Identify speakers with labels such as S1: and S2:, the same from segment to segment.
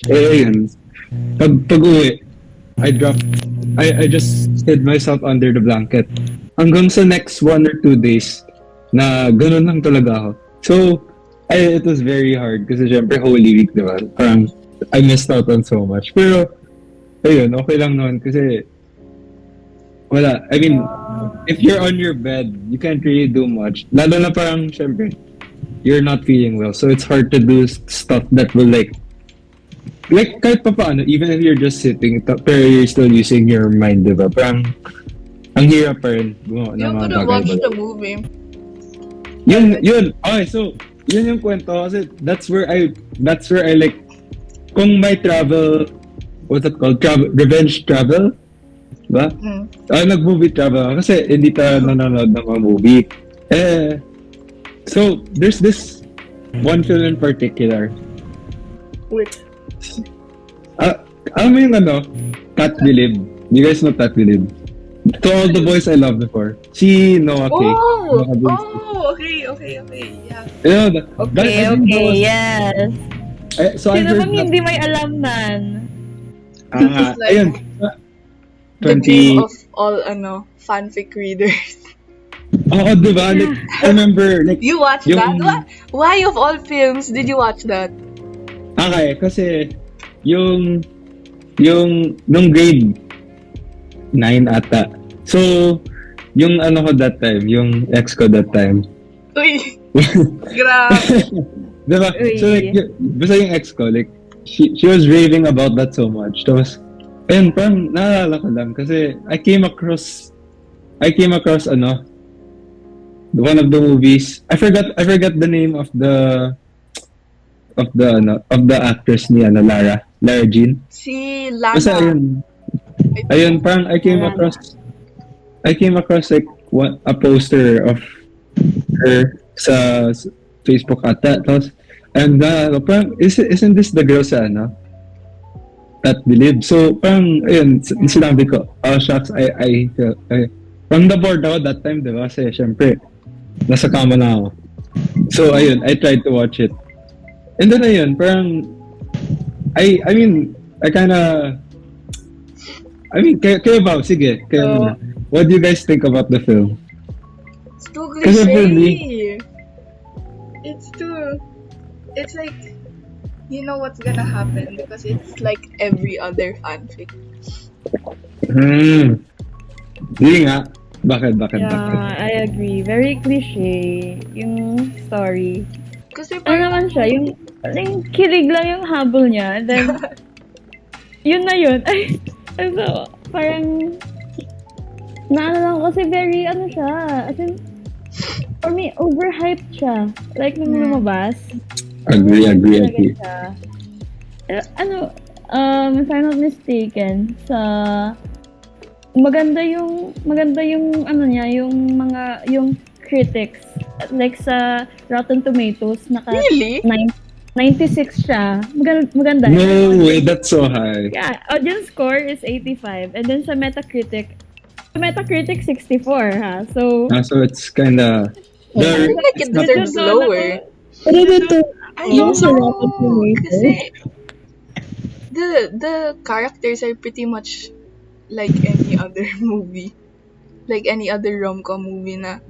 S1: Yun. Pag-uwi, I just hid myself under the blanket. Hanggang sa next 1 or 2 days na ganun lang talaga ako. So, it was very hard kasi syempre Holy Week, diba? Parang I missed out on so much. Pero, ayun, okay lang naman kasi wala. I mean, if you're on your bed, you can't really do much. Lalo na parang, syempre, you're not feeling well. So, it's hard to do stuff that will like kahit pa paano, even if you're just sitting, pero you're still using your mind, diba? Parang, ang hirap pa rin gumawa ng
S2: You
S1: mga
S2: could have
S1: bagay.
S2: watched the movie.
S1: Yun. Okay, so, yun yung kwento kasi that's where I like, kung may travel, what's it called? Revenge travel? Diba? Nag-movie travel ako kasi hindi tayo nanonood ng mga movie. So, there's this one film in particular.
S2: Which?
S1: Alam mo yung Tat Bilib. You guys know Tat Bilib? To All the Boys I Loved Before. Si Noah K.
S2: Okay. Yeah.
S3: Yes.
S1: So I
S3: Sino
S1: heard
S3: bang hindi may alam nan?
S2: It's like
S1: ayun.
S2: the dream of all fanfic readers.
S1: Oo, diba? Like, I remember, like,
S2: You watched that? Why of all films did you watch that?
S1: okay, kasi, nung grade 9 ata. So, yung ko that time, yung ex ko that time.
S2: Uy! Grabe!
S1: Diba? So, like, basta yung ex ko, like, she was raving about that so much. Tapos, ayun, parang naalala ko lang kasi I came across one of the movies. I forgot the name of the actress ni Lara Jean.
S2: Si Lana.
S1: Basta ayun, parang I came across like a poster of her sa Facebook ata. Tapos, and parang isn't this the girl sa Tat Bilib? So parang ayun, sinabi ko, oh shucks, I from the board ako that time, diba? Kasi syempre nasa kama na ako. So ayun, I tried to watch it. And then ayun, parang I mean, kayo ba? Sige, kayo muna. What do you guys think about the film?
S2: It's too
S1: Kasi for
S2: cliche. It's like, you know what's gonna happen because it's like every other fanfic.
S1: Hindi nga. Bakit?
S3: Yeah, I agree. Very cliche yung story.
S2: Kasi
S3: Ano naman siya, yung kilig lang yung habol niya. Then, yun na yun. Ay, so, parang, lang kasi very, siya. As in, for me, overhyped siya. Like, nung lumabas.
S1: Agree.
S3: Siya. If I'm not mistaken, maganda yung critics, like sa Rotten Tomatoes,
S2: Really?
S3: 96 siya. Maganda.
S1: No way, that's so high.
S3: Yeah, audience score is 85, and then sa Metacritic 64 ha. So
S1: So it's kinda...
S2: I feel like it deserves lower.
S3: Pero dito,
S2: I don't know. Kasi the characters are pretty much like any other movie. Like any other rom-com movie na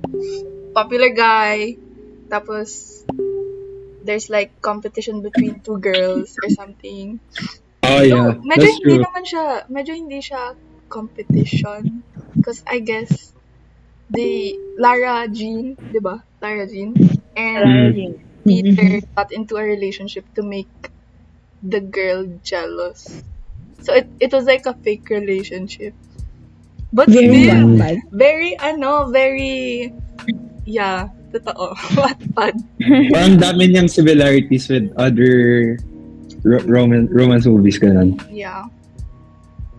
S2: popular guy, tapos there's like competition between two girls or something.
S1: Oh yeah,
S2: So, medyo
S1: that's true.
S2: medyo hindi siya competition. Because I guess Lara Jean, diba? Lara Jean. And Peter got into a relationship to make the girl jealous. So it was like a fake relationship. But still, very, yeah, totoo. Wattpad.
S1: Parang dami niyang similarities with other romance movies ganun.
S2: Yeah.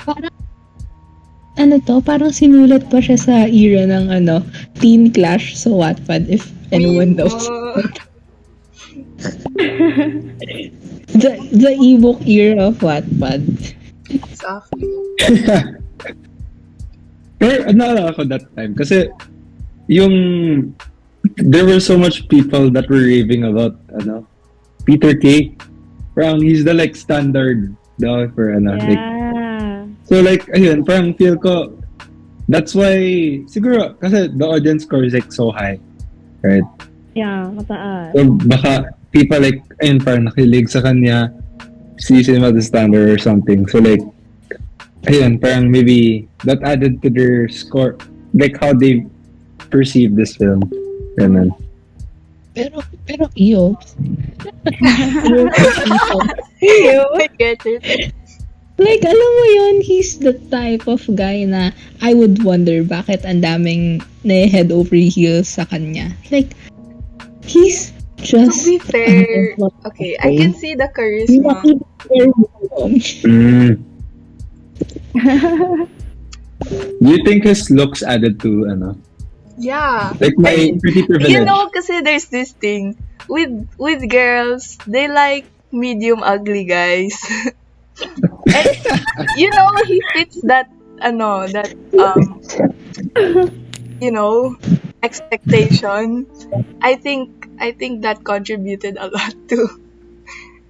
S4: Parang sinulat pa siya sa era ng Teen Clash sa Wattpad, if anyone knows. The ebook era of Wattpad.
S2: Exactly.
S1: Pero naalala ko that time kasi there were so much people that were raving about Peter K. parang he's the like standard daw for ano. Like,
S3: Yeah.
S1: so like, ayun, parang feel ko, that's why, siguro, kasi the audience score is like so high. Right?
S3: Yeah, mataas.
S1: So baka people like, ayun, parang nakilig sa kanya, sees him as a standard or something. So like, ayun, parang maybe that added to their score, like how they perceive this film. Ganun.
S4: Pero iyo.
S2: I get it.
S4: Like, alam mo yun, he's the type of guy na I would wonder bakit ang daming head over heels sa kanya. Like, he's
S2: To
S4: just...
S2: be fair, okay, I can see the charisma.
S1: Do you think his looks added to, ano?
S2: Yeah.
S1: Like my pretty privilege.
S2: You know, kasi there's this thing with girls, they like medium ugly guys. And, you know, he fits that expectation. I think that contributed a lot to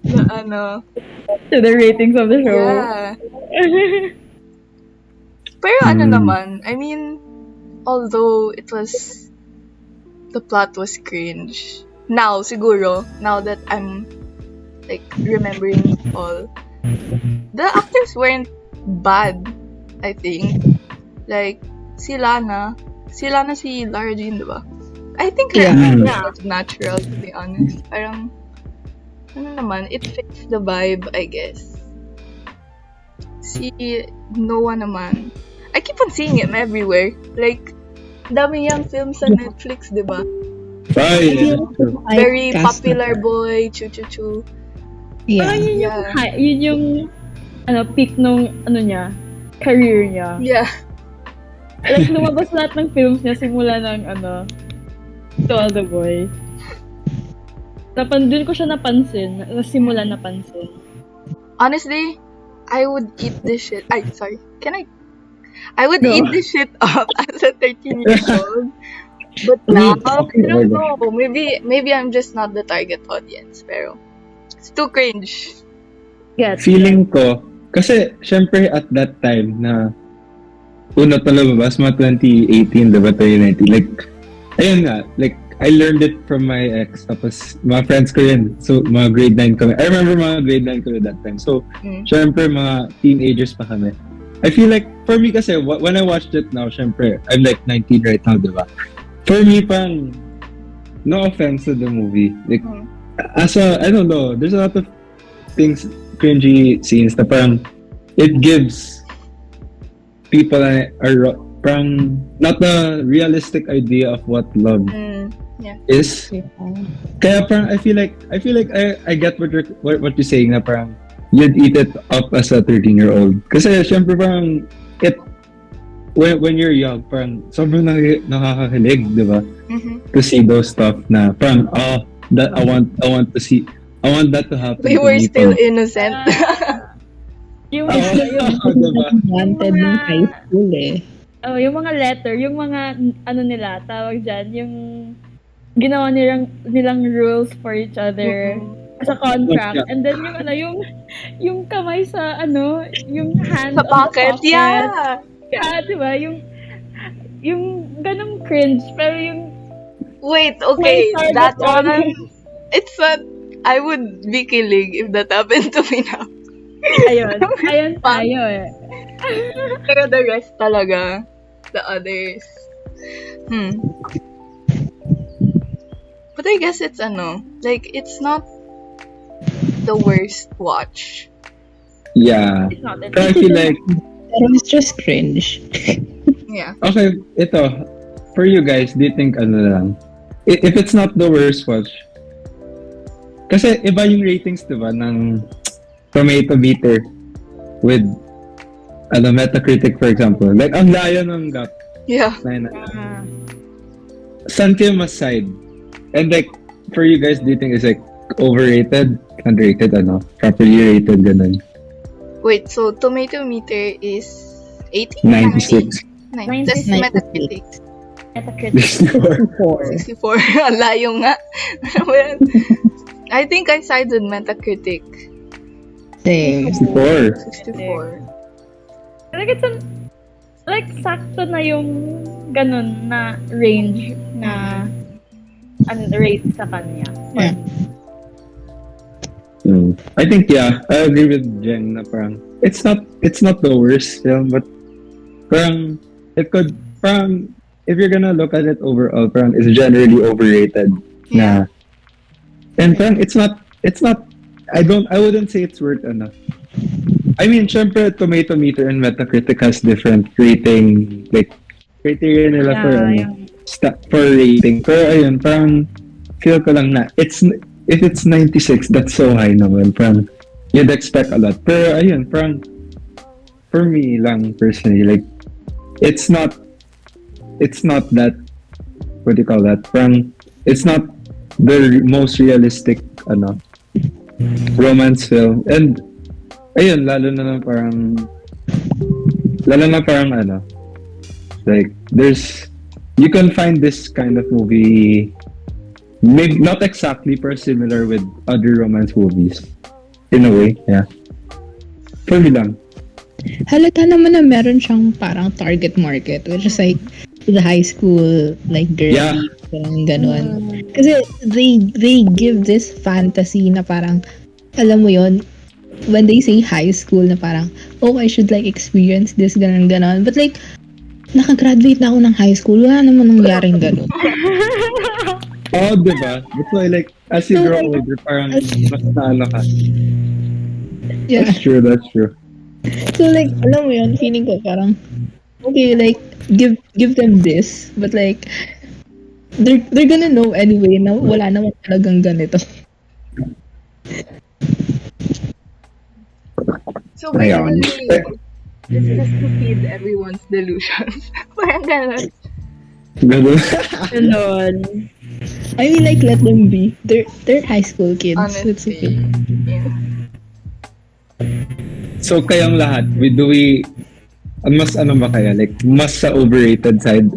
S2: the
S3: To the ratings of the show.
S2: yeah. Pero naman, I mean, although the plot was cringe. Now, siguro, now that I'm like remembering it all, the actors weren't bad, I think. Like, si Lana si Lara Jean, diba? I think her
S4: Yeah.
S2: acting was natural, to be honest. Parang, naman, it fits the vibe, I guess. Si Noah naman, I keep on seeing him everywhere. Like, dami yung films sa Netflix, diba?
S1: Ay,
S2: Very popular boy, chu-chu-chu.
S3: Parang
S4: Yeah.
S3: yun yung peak nung niya, career niya.
S2: Yeah.
S3: Like, lumabas lahat ng films niya simula ng To All the Boys. Tapos dun ko siya napansin, simula napansin.
S2: Honestly, I would eat this shit. Ay, sorry. Can I? I would
S3: No.
S2: eat this shit up as a 13-year-old. But now,
S1: Okay,
S2: I don't
S1: okay.
S2: know. Maybe I'm just not the target audience. Pero, it's too cringe.
S3: Get.
S1: feeling ko, kasi syempre at that time na una pa lumabas, mga 2018, diba, 2019, like, ayun nga, like, I learned it from my ex, tapos mga friends ko yun, so mga grade 9 kami. I remember mga grade 9 kami that time. So, syempre mga teenagers pa kami. I feel like, for me kasi, when I watched it now, syempre, I'm like 19 right now, diba? For me, parang, no offense to the movie. Like, I don't know, there's a lot of things, cringy scenes na parang, it gives people parang, not a realistic idea of what love is. Kaya parang, I feel like I get what you're saying na parang, you'd eat it up as a 13-year-old. Kasi syempre parang, when you're young, parang sobrang nakakakilig, di ba? To see those stuff na parang, that I want that to happen.
S2: We
S1: to
S2: were
S1: me
S2: still
S1: pag-
S2: innocent.
S3: Yung,
S1: diba?
S4: Wanted ng high school eh.
S3: yung mga letter, yung mga, nila, tawag dyan, yung ginawa nilang rules for each other as a contract. And then yung kamay sa, yung hand
S2: Sa
S3: on the
S2: pocket,
S3: pocket.
S2: yeah.
S3: Yeah, diba? Yung ganong cringe, pero yung
S2: Wait, okay,
S3: My
S2: that
S3: target
S2: one, it's what I would be killing if that happened to me now.
S3: ayun tayo eh.
S2: Pero the rest talaga, the others. But I guess it's like, it's not the worst watch.
S1: Yeah.
S3: It's not
S1: Pero I feel like,
S4: Pero it's just cringe.
S2: Yeah.
S1: okay, ito, for you guys, do you think lang? If it's not the worst watch, kasi iba yung ratings, diba, ng Tomato Meter with Metacritic, for example. Like, ang layo ng gap.
S2: Yeah.
S1: Saan kayo mas side? And like, for you guys, do you think it's like overrated, underrated, properly rated, ganun?
S2: Wait, so tomato meter is 80?
S1: 96.
S2: 90. That's
S4: 96.
S2: Metacritic.
S3: Metacritic
S2: 64. Ang layo nga. Ano ba yan? I think I side with Metacritic.
S4: Same.
S1: 64.
S2: 64.
S3: Like, like, sakto na yung ganun na range na rate sa kanya.
S4: Yeah.
S1: I think, yeah, I agree with Jen na parang, it's not the worst film, but parang, it could, parang, if you're gonna look at it overall, parang, it's generally overrated. Na, and parang, it's not, I wouldn't say it's worth enough. I mean, syempre, Tomato Meter and Metacritic has different rating, like, criteria nila for, for rating. Pero ayun, parang, feel ko lang na, if it's 96, that's so high naman. Parang, you'd expect a lot. Pero ayun, parang, for me lang, personally, like, it's not that, what do you call that? Parang, it's not the most realistic, romance film. And, ayun, lalo na parang, like, you can find this kind of movie, maybe not exactly, but similar with other romance movies. In a way, yeah. For me lang.
S4: Halata naman na meron siyang parang target market, which is like the high school, like girly,
S1: Yeah.
S4: parang ganon. Kasi they give this fantasy na parang, alam mo yon, when they say high school na parang, oh, I should like experience this, ganon. But like, nakagraduate na ako ng high school, wala naman nangyaring ganon.
S1: Oh, diba? That's why, like, as you grow older, parang mas naano ka.
S4: Yeah.
S1: That's true.
S4: So like, alam mo yun, feeling ko parang, okay, like, give them this, but like, they're gonna know anyway na wala naman talagang ganito.
S2: So basically, this is to feed everyone's delusions. Parang ganun.
S1: Ganun.
S3: Ganon.
S4: I mean, like, let them be. They're high school kids. It's
S2: Honestly.
S4: okay.
S2: Yeah.
S1: So, kayang lahat, mas ano ba kaya? Like, mas sa overrated side.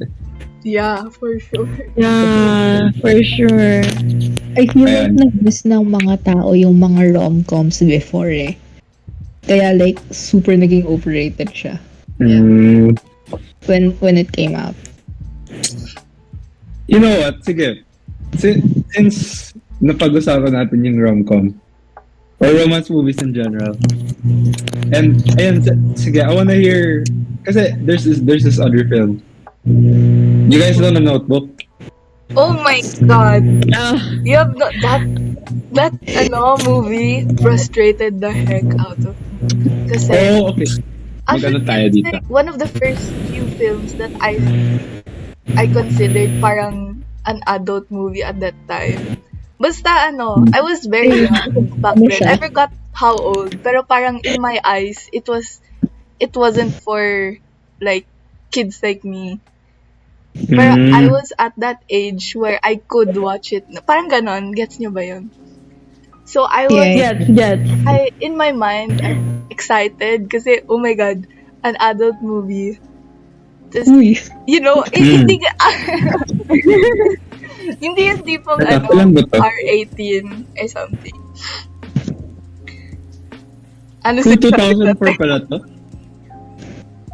S2: Yeah, for sure.
S3: Yeah, for sure.
S4: I feel like
S1: Ayan.
S4: nag-miss ng mga tao yung mga rom-coms before eh. Kaya like, super naging overrated siya
S1: Mm,
S4: when it came out.
S1: you know what? Sige. Since napag-usapan natin yung rom-com or romance movies in general. And ayun, sige, I wanna hear kasi there's this other film. You guys know The Notebook?
S2: Oh my god.
S3: Ah,
S2: You have not that movie frustrated the heck out of me. Kasi
S1: Oh, okay. Mag-ano tayo
S2: it's
S1: dito?
S2: like one of the first few films that I considered parang an adult movie at that time. Basta I was very young back
S4: Ano
S2: then.
S4: siya?
S2: I forgot how old. Pero parang in my eyes, it wasn't for like kids like me. Pero I was at that age where I could watch it. Parang ganon. Gets nyo ba yun? So I was,
S4: Yeah.
S3: yes.
S2: in my mind, I'm excited kasi, oh my God, an adult movie. Just,
S4: Uy.
S2: you know, hindi ka, hindi yung tipong
S1: Kailan ba to?
S2: R18 or something. Ano
S1: Kung
S2: sa
S1: 2004 pala to?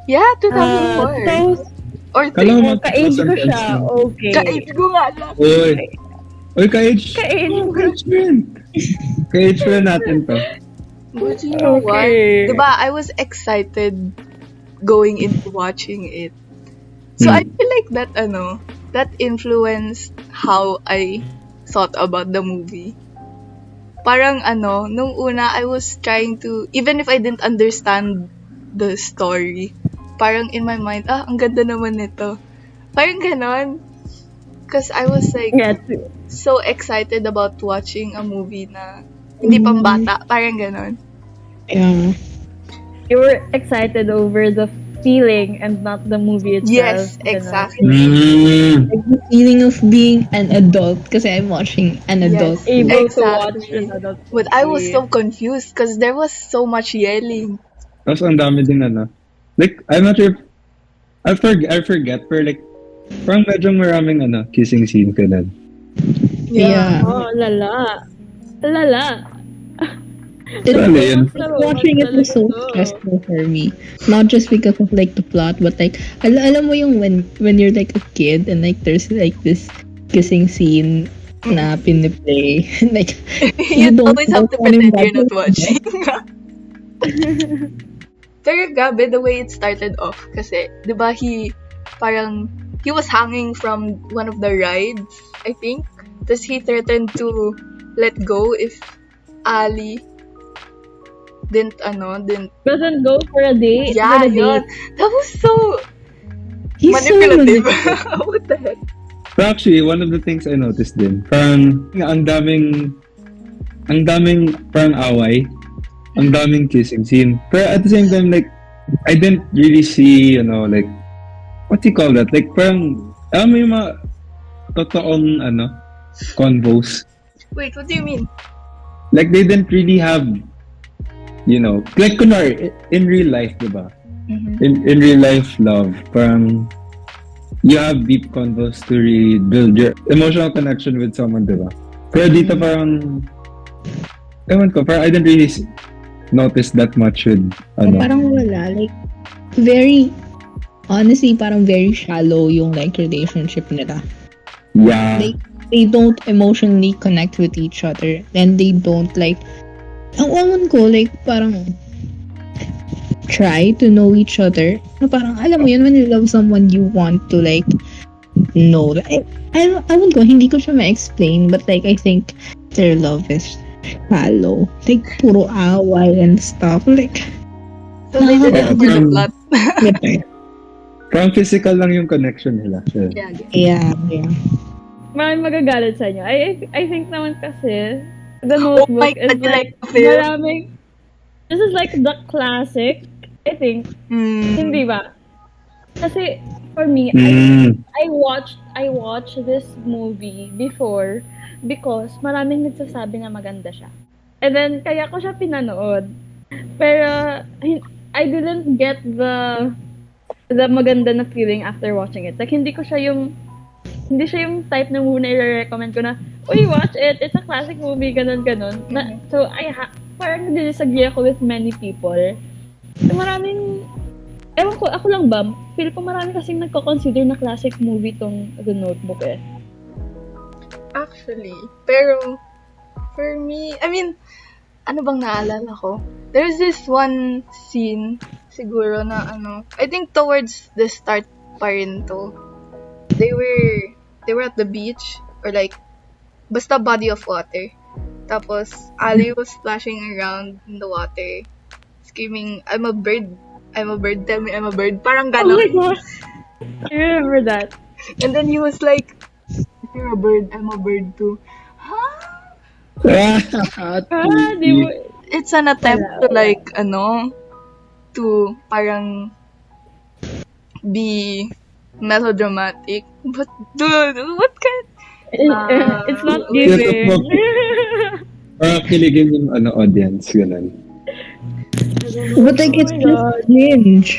S2: Yeah, 2004. Or
S1: Kala
S2: 3.
S1: mo
S3: ka-age ko
S1: 2010
S3: siya.
S1: na.
S3: Okay.
S2: Ka-age ko nga lang.
S1: Uy, ka-age.
S3: Ka-age ko.
S1: Ka-age mo yun. Ka-age mo natin to.
S2: But you know what?
S3: Okay.
S2: Diba, I was excited going into watching it. So I feel like that influenced how I thought about the movie. Parang nung una I was trying to, even if I didn't understand the story, parang in my mind, ang ganda naman nito. Parang ganon. Because I was like,
S3: Yes.
S2: so excited about watching a movie na hindi pang bata. Parang ganon.
S4: Yeah.
S3: You were excited over the feeling and not the movie itself.
S2: Yes,
S3: Ganon.
S2: exactly.
S4: Like the feeling of being an adult kasi I'm watching an adult.
S2: Yes.
S3: Able to
S2: Exactly.
S3: watch another
S2: But I was
S3: movie.
S2: so confused because there was so much yelling.
S1: Tapos ang dami din Like, I'm not sure I forget, pero like, parang medyo maraming kissing scene ka na.
S4: Yeah.
S3: Oh, lala. Lala.
S1: Ano yun?
S4: Watching it was so stressful for me. Not just because of like the plot, but like alam mo yung when you're like a kid and like there's like this kissing scene na piniplay. Like
S2: You
S4: don't
S2: always have to
S4: know kung
S2: pretend
S4: ano
S2: you're not
S4: yung
S2: watching. Pero grabe the way it started off. Kasi, di ba, he was hanging from one of the rides, I think. Tapos he threatened to let go if Ali didn't
S3: Doesn't go for a date.
S2: yeah,
S3: for a
S2: yun.
S3: date.
S2: That was so
S4: He's so
S2: manipulative.
S4: manipulative.
S2: What the heck?
S1: But actually, one of the things I noticed din, parang ang daming parang away, ang daming kissing scene. Pero at the same time, like, I didn't really see, like, what do you call that? Like, parang, alam mo yung mga totoong, convos.
S2: Wait, what do you mean?
S1: Like, they didn't really have, like, kunwari, in real life, diba?
S2: Mhm.
S1: In real life love, parang, you have deep convos to really build your emotional connection with someone, diba? Pero dito parang, ewan ko, parang I didn't really notice that much with,
S4: Parang wala. Like, honestly, parang very shallow yung like relationship nila.
S1: yeah.
S4: Like, they don't emotionally connect with each other. And they don't like, ang ewan ko, like, parang try to know each other. Na parang, alam mo yun, when you love someone, you want to like, know. I won't go, hindi ko siya ma-explain, but like, I think their love is shallow. Like, puro away and stuff. Like,
S2: So they did it
S1: Yeah,
S2: for the
S1: parang-
S2: plot.
S1: Parang physical lang yung connection nila. So,
S2: Yeah.
S4: yeah.
S3: Maraming magagalit sa inyo. I think naman kasi, the
S2: Oh
S3: Notebook
S2: my
S3: is
S2: God, you
S3: like,
S2: like the film?
S3: maraming, this is like the classic, I think. Hindi ba? Kasi, for me, I watched this movie before because maraming nagsasabi na maganda siya. And then, kaya ko siya pinanood. Pero, I didn't get the maganda na feeling after watching it. Like, hindi siya yung type ng movie na i-recommend ko na, uy, watch it, it's a classic movie, ganun. So, parang disagree ako with many people. So, maraming, ewan ko, ako lang ba, feel ko marami kasing nagko-consider na classic movie tong The Notebook eh.
S2: Actually, pero for me, I mean, ano bang naalala ko? There's this one scene siguro na I think towards the start pa rin to. They were at the beach or like basta body of water. Tapos Ali was splashing around in the water, screaming, I'm a bird, tell me I'm a bird. Parang
S3: Oh my
S2: ganon.
S3: gosh! I remember that.
S2: And then he was like, if you're a bird, I'm a bird too. Huh?
S3: Di mo,
S2: It's an attempt to like, to parang be melodramatic. But dude, what kind?
S3: it's not
S1: Yes,
S3: giving.
S1: of parang kiligin yung audience, ganun.
S4: But like, it's
S3: Oh my
S4: just
S3: God.
S4: cringe.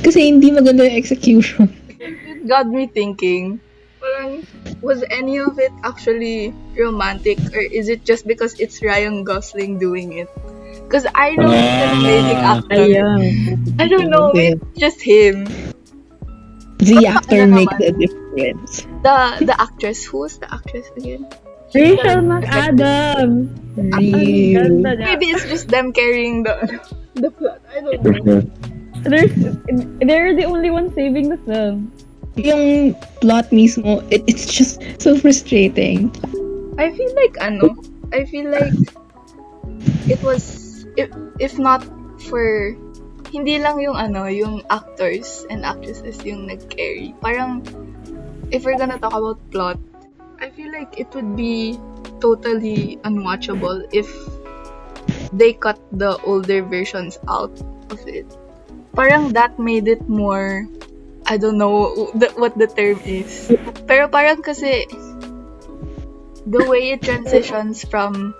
S4: Kasi hindi maganda yung execution.
S2: It got me thinking, parang, was any of it actually romantic or is it just because it's Ryan Gosling doing it? Because I know he's an amazing actor.
S3: Ayan.
S2: I don't know, maybe it's just him.
S4: The actor
S2: Ano
S4: makes
S2: naman?
S4: a difference.
S2: The actress, who was the actress again?
S3: Rachel McAdams. Ang ganda niya.
S2: Maybe it's just them carrying the plot. I don't know.
S3: They're the only ones saving the film.
S4: Yung plot mismo, it's just so frustrating.
S2: I feel like it was if not for hindi lang yung yung actors and actresses yung nag-carry. Parang if we're gonna talk about plot, I feel like it would be totally unwatchable if they cut the older versions out of it. Parang that made it more, I don't know what the term is. Pero parang kasi the way it transitions from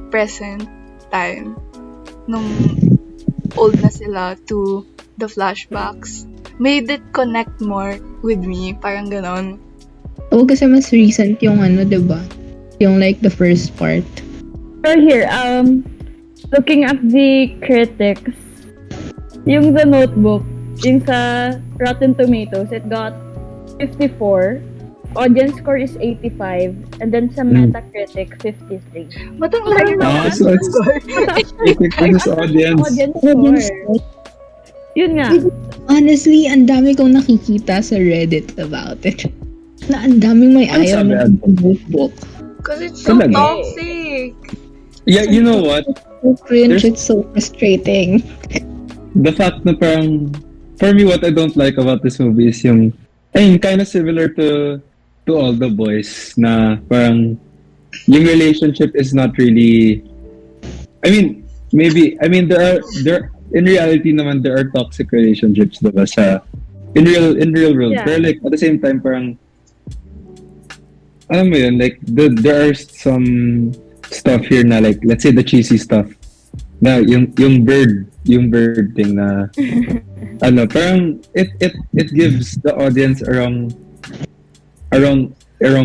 S2: present time nung old na sila to the flashbacks made it connect more with me. Parang ganon.
S4: Oo, kasi mas recent yung diba? Yung like the first part.
S3: Pero here, looking at the critics, yung The Notebook, yung sa Rotten Tomatoes, it got 54. Audience score is 85. And then sa Metacritic, 53.
S2: Ba't ang layo na?
S1: Ah, so it's critic versus audience.
S3: Audience
S4: Audience
S3: score. Yun nga.
S4: Honestly, ang dami kong nakikita sa Reddit about it. Na ang daming may
S1: Ano
S4: ayaw
S1: sabi,
S4: ng notebook.
S2: Because it's so
S1: Talaga?
S2: toxic.
S1: Yeah, you know what?
S4: So cringe,
S1: There's-
S4: it's so frustrating.
S1: The fact na parang, for me, what I don't like about this movie is yung, ayun, kind of similar to All the Boys, na parang, yung relationship is not really, I mean, there, in reality naman, there are toxic relationships, diba, in real world.
S3: Yeah.
S1: Pero like, at the same time, parang, alam mo yun, like, there are some stuff here na, like, let's say the cheesy stuff, na yung bird thing na ano parang it gives the audience a wrong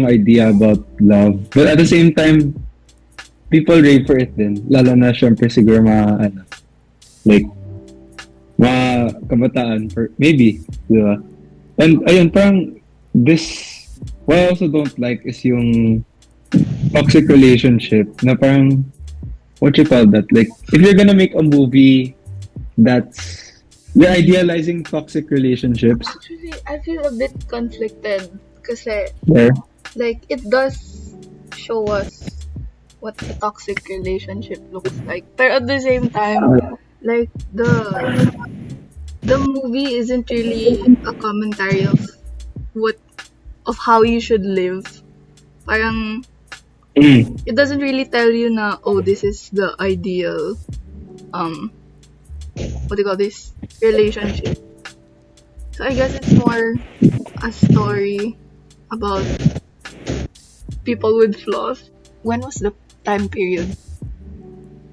S1: idea about love, but at the same time people rave for it din, lalo na syempre siguro mga kabataan for maybe, di ba? And ayun, parang this, what I also don't like is yung toxic relationship na parang, what you call that? Like, if you're gonna make a movie that's, you're idealizing toxic relationships,
S2: Actually, I feel a bit conflicted. Kasi,
S1: there,
S2: like, it does show us what a toxic relationship looks like. But at the same time, like, the movie isn't really a commentary of how you should live. Parang, it doesn't really tell you na, oh, this is the ideal, what do you call this? Relationship. So I guess it's more a story about people with flaws. When was the time period?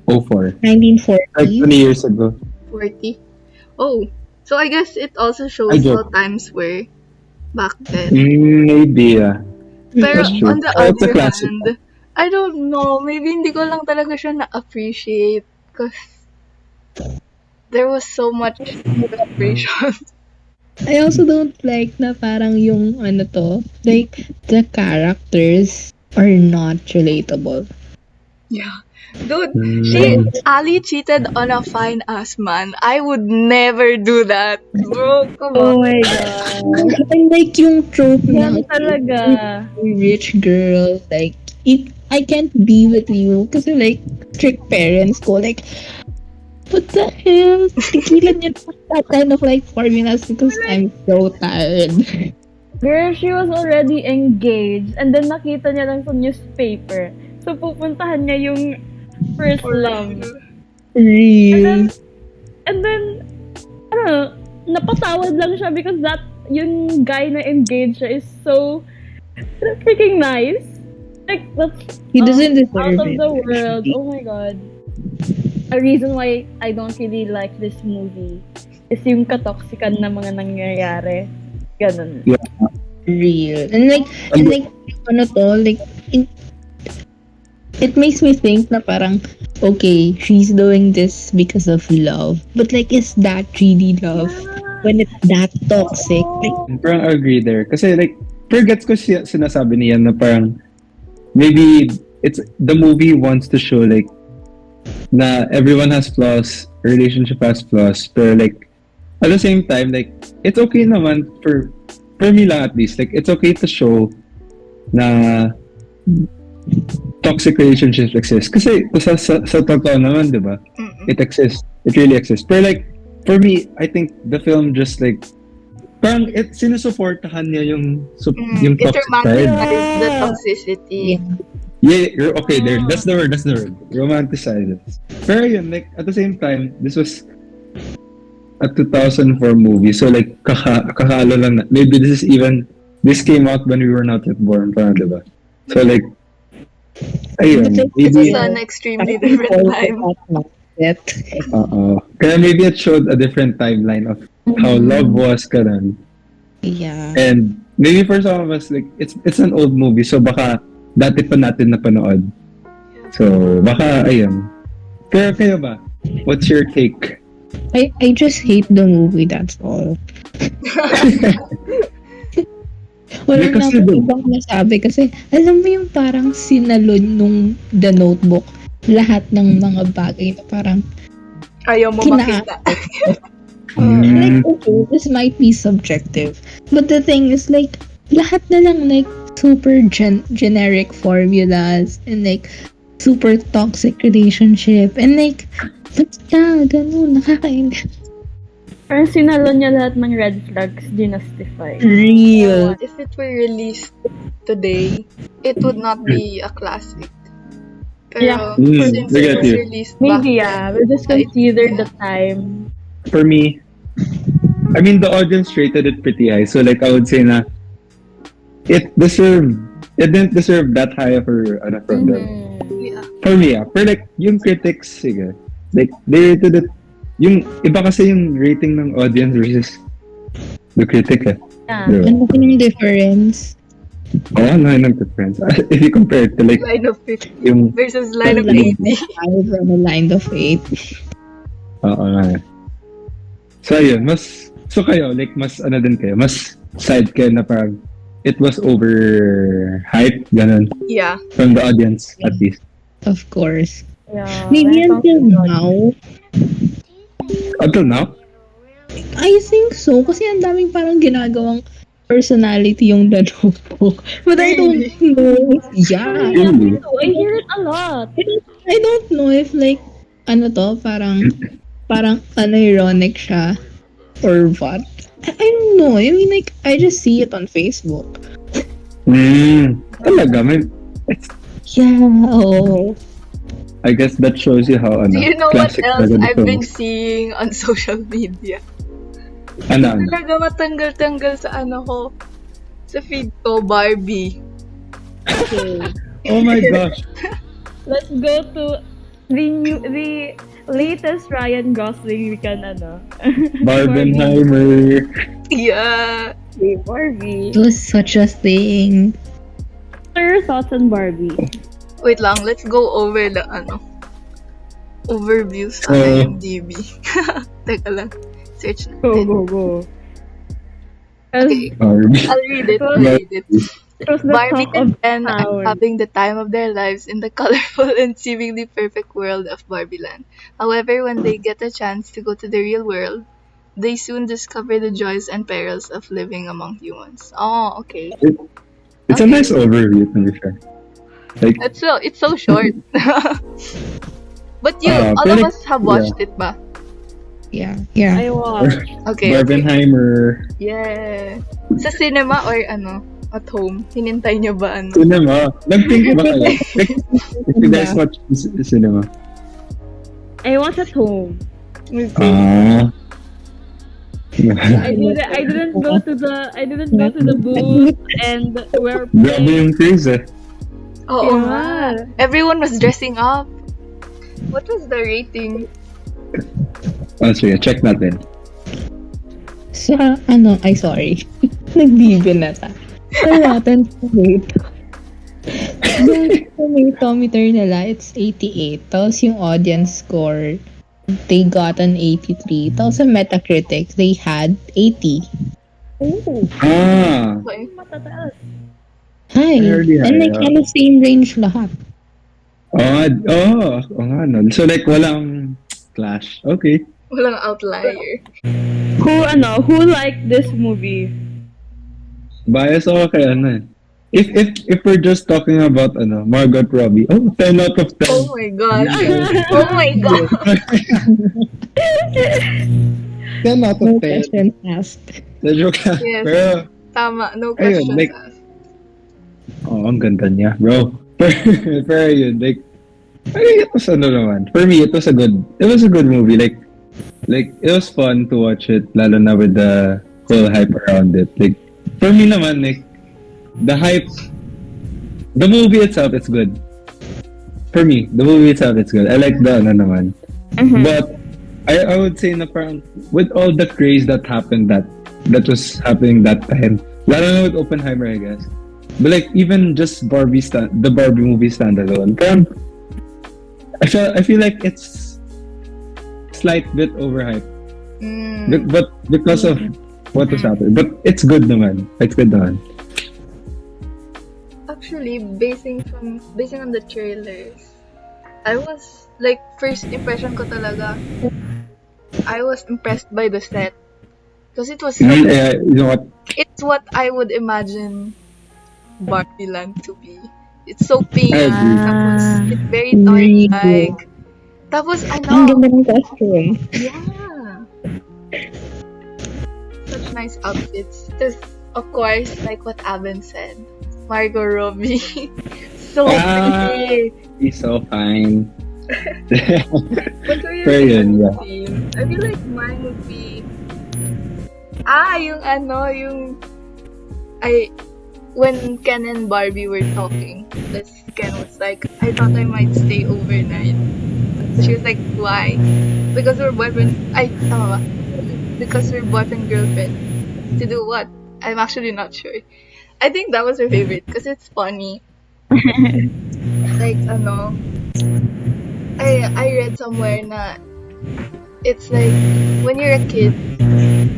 S1: 04.
S4: 1940.
S1: Like 20 years ago.
S2: 40? Oh, so I guess it also
S1: I
S2: shows
S1: joke.
S2: how times were back then.
S1: Maybe, yeah.
S2: Pero
S1: That's true.
S2: on the
S1: Oh, it's a
S2: other
S1: classic.
S2: hand, I don't know, maybe hindi ko lang talaga siya na-appreciate because there was so much frustration.
S4: I also don't like na parang yung ano to, like the characters are not relatable.
S2: Yeah. Dude, Ali cheated on a fine ass man. I would never do that. Bro, come
S3: Oh
S2: on.
S3: my God.
S4: I like yung trope na
S3: Yan talaga.
S4: rich girl, like I can't be with you kasi like strict parents ko, like what the hell? Tigilan niyo na that kind of like formulas because I'm so tired.
S3: Girl, she was already engaged and then nakita niya lang sa newspaper. So pupuntahan niya yung first love.
S4: Real.
S3: And then, ano, napatawad lang siya because yung guy na engaged siya is so freaking nice. Like, that's
S4: He doesn't
S3: out
S4: deserve
S3: of
S4: it.
S3: the world. Oh my God. A reason why I don't really like this movie is yung katoxican na mga nangyayari. Ganun.
S4: Real. And like ano to, like it makes me think na parang okay, she's doing this because of love. But like, is that really love? When it's that toxic? Like,
S1: Parang I agree there. Kasi like, per gets ko sinasabi niya na parang, maybe it's, the movie wants to show like, na everyone has flaws, relationship has flaws, pero like, at the same time, like, it's okay naman for me lang at least, like, it's okay to show na toxic relationships exist. Kasi sa totoo naman, di ba? It exists. It really exists. Pero like, for me, I think the film just like, parang sinusuportahan niya yung
S2: It
S1: toxic side.
S2: romanticizes the toxicity.
S1: Yeah, okay, there. That's the word. Romanticizes. Pero yun, like, at the same time, this was a 2004 movie. So like, kakalo lang na. Maybe this came out when we were not yet born, parang, diba? So like, ayun,
S2: It
S1: maybe,
S2: was an extremely different time.
S1: kaya maybe it showed a different timeline of how love was, ganun.
S4: yeah.
S1: And maybe for some of us, like, it's an old movie, so baka dati pa natin napanood. So, baka, ayun. Pero kayo ba? What's your take?
S4: I just hate the movie, that's all. Wala
S1: Hindi,
S4: na
S1: kasi
S4: akong
S1: dun-
S4: ibang masabi kasi alam mo yung parang sinalon nung The Notebook lahat ng mga bagay na parang
S2: Ayaw mo makita.
S4: like okay, this might be subjective, but the thing is like lahat na lang like super generic formulas and like super toxic relationship and like ba't ka ganun, nakakainis.
S3: Parang sinalon niya lahat ng red flags, dinustify.
S4: Real.
S2: If it were released today, it would not be a classic. Pero
S3: Yeah.
S2: since
S1: I
S2: it
S1: get
S2: was
S1: you.
S2: released back
S3: Maybe,
S2: then,
S3: we'll just consider the time.
S1: For me, I mean, the audience rated it pretty high. So, like, I would say na it didn't deserve that high of a from them.
S2: yeah.
S1: For me, For like, yung critics, sige. Like, they rated it, yung, iba kasi yung rating ng audience versus the critic, eh.
S3: Yeah.
S1: Diba?
S4: Ano ko yung difference?
S1: Oo, ano yun ang difference. If you compare it to, like,
S2: Line of 50
S1: yung,
S2: versus line of
S4: Line
S2: 80.
S4: of 5 and a line of 8.
S1: oo nga. So, ayun, so kayo, like, mas, ano din kayo, mas side kayo na parang, it was overhyped, ganun,
S2: Yeah.
S1: from the audience, at least.
S4: Of course.
S3: Yeah.
S4: Maybe
S3: When it comes
S4: until
S3: to
S4: now,
S1: Until now?
S4: I think so. Kasi ang daming parang ginagawang personality yung The Notebook. But I don't know. Yeah.
S1: Really?
S3: I hear it a lot.
S4: I don't know if like, ano to, parang unironic siya or what. I don't know. I mean like, I just see it on Facebook.
S1: Talaga, may,
S4: Yeah, oh.
S1: I guess that shows you how, ano,
S2: Do you know what
S1: classic
S2: else
S1: talaga
S2: I've
S1: nito.
S2: been seeing on social media?
S1: Ano?
S2: Talaga matanggal-tanggal sa ano ko. Sa feed ko, Barbie.
S3: Okay.
S1: Oh my gosh.
S3: Let's go to the latest Ryan Gosling we can
S1: Barbenheimer.
S2: Yeah.
S3: Barbie.
S4: It was such a thing.
S3: What are your thoughts on Barbie?
S2: Wait lang, let's go over the overview sa IMDb. Teka lang. Search natin.
S3: Go.
S2: Okay,
S1: Barbie.
S2: I'll read it.
S3: It was the
S2: Barbie
S3: talk of
S2: and Ken are
S3: town.
S2: having the time of their lives in the colorful and seemingly perfect world of Barbie Land. However, when they get a chance to go to the real world, they soon discover the joys and perils of living among humans. Oh, okay.
S1: It's a nice overview, to be fair. Like,
S2: It's so short. But all of
S1: pero-
S2: us have watched it ba?
S4: Yeah.
S3: I watched.
S2: Okay.
S1: Barbenheimer.
S2: Yeah. Sa cinema or at home? Hinintay niyo ba
S1: Cinema. Nag-think ba kayo? Like, if you guys watch cinema.
S3: I watched at home.
S1: Ah.
S3: I didn't go to the booth and wear
S1: Grabe yung craze, eh.
S2: Oo
S3: Yeah.
S2: nga. Everyone was dressing up. What was the rating?
S1: Oh, sige, check natin.
S4: Sa sorry. Nagbibil na ta. Sa Rotten Tomatoes. Yung tomatometer nila, it's 88. Tapos yung audience score, they got an 83. Tapos sa Metacritic, they had 80.
S1: Ah.
S2: Okay.
S3: Matataas.
S4: Hi.
S1: Fairly high,
S4: And like,
S1: yeah.
S4: ano same range lahat.
S1: Oo nga, no. So, like, walang clash. Okay.
S2: Walang outlier.
S3: Who liked this movie?
S1: Bias ako kay eh. If we're just talking about Margot Robbie, 10 out of 10.
S2: Oh my god. Oh my god.
S1: 10 out
S4: No
S1: of 10.
S4: question asked.
S1: Joke lang.
S2: Yes.
S1: Pero,
S2: Tama. No
S1: Ayun,
S2: questions
S1: like-
S2: asked.
S1: ang ganda niya, bro. Pero yun, like, I think it was naman. For me, it was a good movie. Like, it was fun to watch it, lalo na with the whole hype around it. Like, for me naman, like, the hype, the movie itself, it's good. For me, the movie itself, it's good. I like the naman. But, I would say na parang, with all the craze that happened that was happening that time, lalo na with Oppenheimer, I guess. But like, even just the Barbie movie standalone, parang, I feel like it's slight bit overhyped. But because of what has happened. But it's good naman. It's good naman.
S2: Actually, basing on the trailers, I was like, first impression ko talaga, I was impressed by the set. Because it was so,
S1: You know what?
S2: it's what I would imagine Barbie Land to be. It's so pink.
S1: I agree.
S2: Tapos, it's very
S4: Really?
S2: toy-like. Tapos,
S4: Ang
S2: ano,
S4: ganda ng costume.
S2: yeah. Such nice outfits. Just, of course, like what Aben said, Margot Robbie. So pretty.
S1: He's so fine.
S2: What were your
S1: Pero yun,
S2: favorite
S1: yeah.
S2: scene? I feel like mine would be, when Ken and Barbie were talking, this Ken was like, I thought I might stay overnight. She was like, why? Because we're tama ba? Because we're boyfriend girlfriend. To do what? I'm actually not sure. I think that was her favorite because it's funny. Like, I read somewhere na it's like when you're a kid,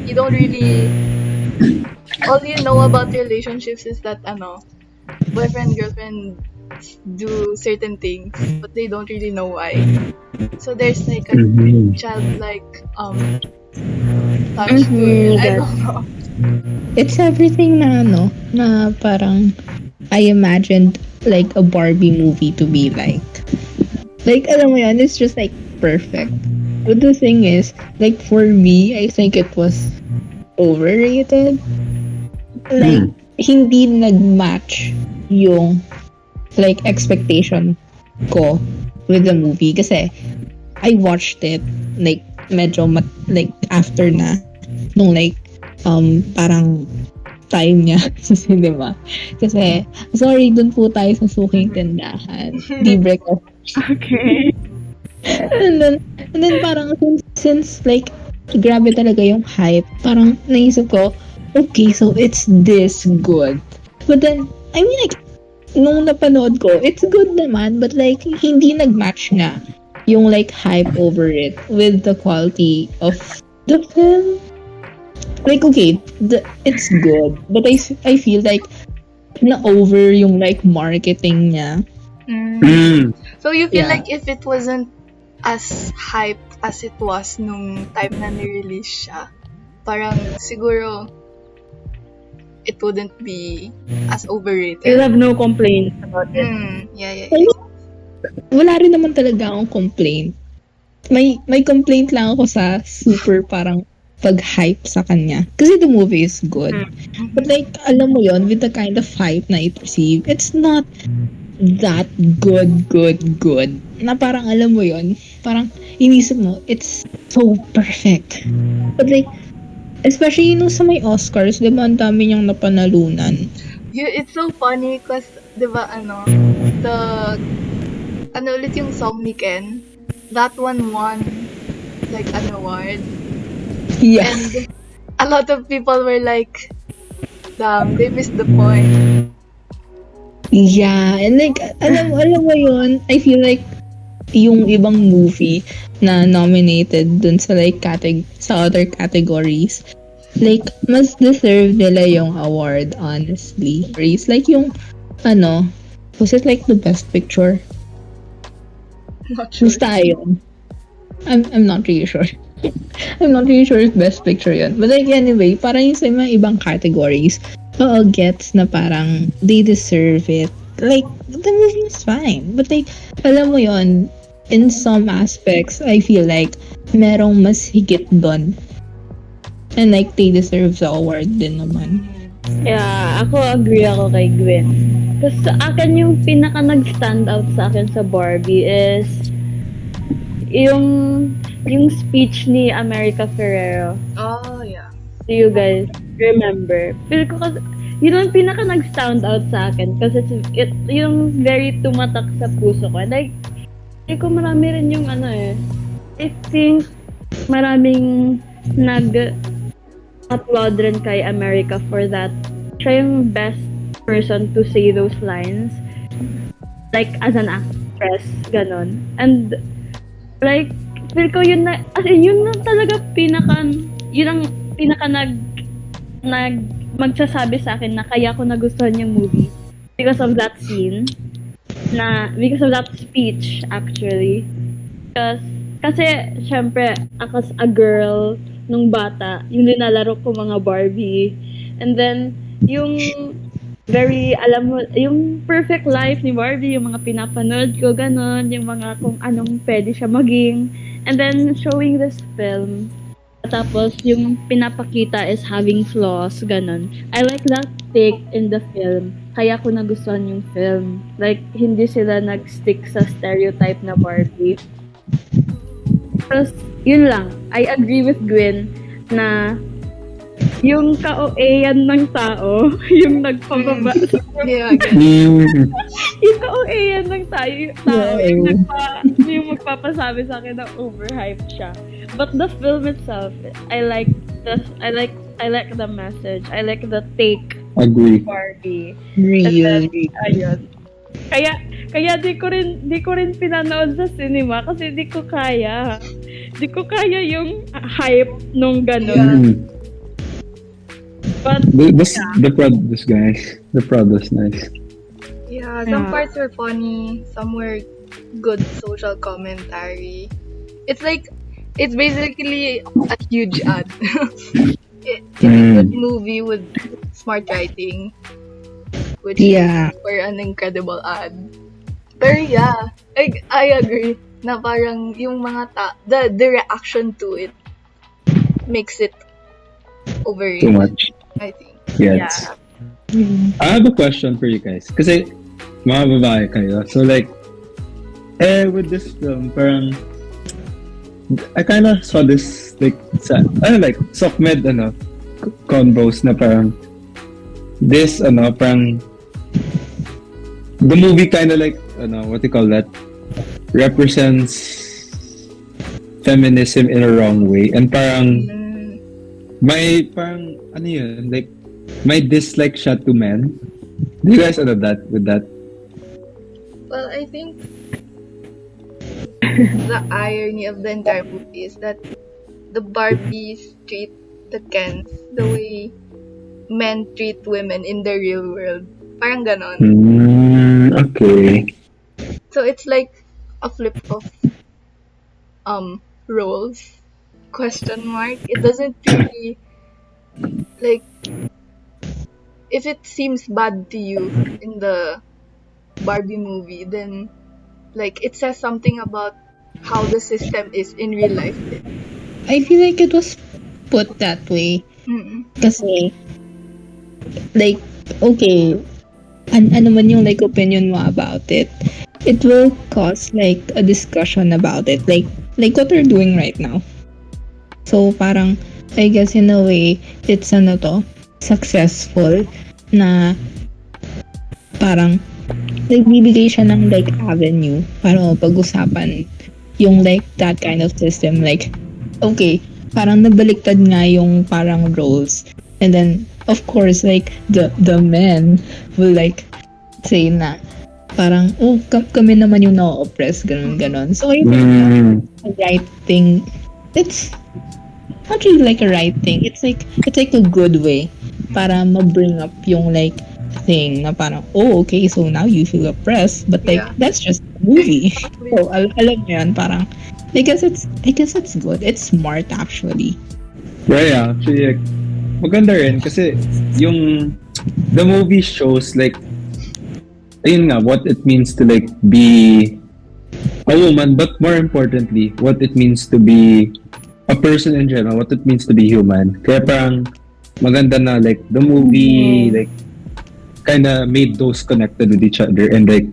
S2: you don't really, all you know about relationships is that boyfriend girlfriend do certain things, but they don't really know why. So there's like a childlike touch to it. I don't know.
S4: It's everything na parang I imagined like a Barbie movie to be like. Like, alam mo yun, it's just like perfect. But the thing is, like for me, I think it was overrated. Like, hindi nag-match yung like expectation ko with the movie. Kasi I watched it like medyo like after na nung like parang time niya sa cinema. Kasi, sorry, dun po tayo sa suking tindahan. Libre ko.
S3: Okay.
S4: And then parang since like, grabe talaga yung hype, parang naisip ko, okay, so it's this good. But then, I mean like, nung napanood ko, it's good naman, but like, hindi nag-match nga yung like hype over it with the quality of the film. Like, okay, it's good, but I feel like na-over yung like marketing niya.
S2: So you feel
S4: Yeah.
S2: like if it wasn't as hyped as it was nung time na ni-release siya, parang siguro it wouldn't be as overrated.
S3: You'll have no complaints about it.
S2: Yeah.
S4: Wala rin naman talaga akong complaint. May complaint lang ako sa super parang pag-hype sa kanya. Kasi the movie is good. But like, alam mo yon, with the kind of hype na it received, it's not that good. Na parang alam mo yon, parang inisip mo, it's so perfect. But like, especially nung sa may Oscars, di ba ang dami niyang napanalunan?
S2: It's so funny because, di ba, ulit yung song ni Ken, that one won like an award.
S4: Yeah.
S2: And a lot of people were like, damn, they missed the point.
S4: Yeah, and like, alam mo yun, I feel like yung ibang movie na nominated dun sa like sa other categories, like, mas deserve nila yung award, honestly. Like yung, was it like the best picture?
S2: Not sure.
S4: Basta yun. I'm not really sure. I'm not really sure if best picture yun. But like, anyway, parang yung sa mga ibang categories, gets na parang they deserve it. Like, the movie is fine. But like, alam mo yun, in some aspects, I feel like merong mas higit dun. And like, they deserve the award din naman.
S3: Yeah, agree ako kay Gwen. Kasi sa akin yung pinaka nag-stand out sa akin sa Barbie is yung speech ni America Ferrero.
S2: Oh, yeah.
S3: Do you guys remember? Feel ko kasi, yun ang pinaka nag-stand out sa akin kasi yung very tumatak sa puso ko. Like, ko marami rin yung I think maraming nag-applaud rin kay America for that. Siya yung best person to say those lines. Like, as an express, ganon. And, like, feel ko yun na, as in, yun na talaga yun ang pinaka magsasabi sa akin na kaya ko nagustuhan yung movie. Because of that scene, because of that speech, actually. Kasi, syempre, ako as a girl, nung bata, yung nilalaro ko mga Barbie. And then, yung yung perfect life ni Barbie, yung mga pinapanood ko, ganon, yung mga kung anong pwede siya maging. And then, showing this film, tapos yung pinapakita is having flaws, ganon. I like that take in the film. Kaya ko nagustuhan yung film. Like, hindi sila nag-stick sa stereotype na Barbie. Tapos, yun lang. I agree with Gwen na yung ka-OA-yan ng tao, yung nagpababa sa
S2: Yeah,
S3: yung ka-OA-yan ng tao, yung magpapasabi sa akin na overhyped siya. But the film itself, I like the message. I like the take
S1: Agree.
S3: Barbie.
S4: Really.
S3: Ayun. Kaya di ko rin pinanood sa cinema kasi di ko kaya. Di ko kaya yung hype nung gano'n.
S1: Mm.
S3: But
S1: This guys. The prod was nice.
S2: Yeah, some parts were funny, some were good social commentary. It's basically a huge ad. It's a good movie with smart writing, which
S4: Yeah.
S2: for an incredible ad. Pero yeah, I agree na parang yung mga the reaction to it makes it
S1: Too
S2: overrated,
S1: much.
S2: I think.
S1: Yes.
S4: Mm.
S1: I have a question for you guys. Kasi, mga babae kayo. So like, with this film, parang, I kinda saw this, like, SOCMED, convos na parang, parang, the movie kinda like, what do you call that? Represents feminism in a wrong way. And parang, may dislike siya to men. Do you guys know that with that?
S2: Well, I think the irony of the entire movie is that the Barbies treat the Kens the way men treat women in the real world. Parang ganon.
S1: Okay.
S2: So it's like a flip of roles. Question mark. It doesn't really like if it seems bad to you in the Barbie movie, then like it says something about how the system is in real life.
S4: I feel like it was put that way. Kasi, like, okay, ano man yung like opinion mo about it, it will cause like a discussion about it. Like what we're doing right now. So, parang, I guess in a way, it's successful na parang nagbibigay siya ng like avenue para pag-usapan yung like that kind of system. Like, okay, parang nabaliktad nga yung parang roles. And then, of course, like, the men will like say na parang, kami naman yung na-oppress, ganon. So, I think the right thing, it's not really like a right thing. It's like a good way para ma-bring up yung like thing na parang, okay, so now you feel oppressed, but like, that's just a movie. So, alam mo yan, parang, I guess it's good. It's smart, actually.
S1: Yeah, actually, like, maganda rin kasi the movie shows like, ayun nga, what it means to like be a woman, but more importantly, what it means to be a person in general, what it means to be human. Kaya parang maganda na like the movie like kinda made those connected with each other and like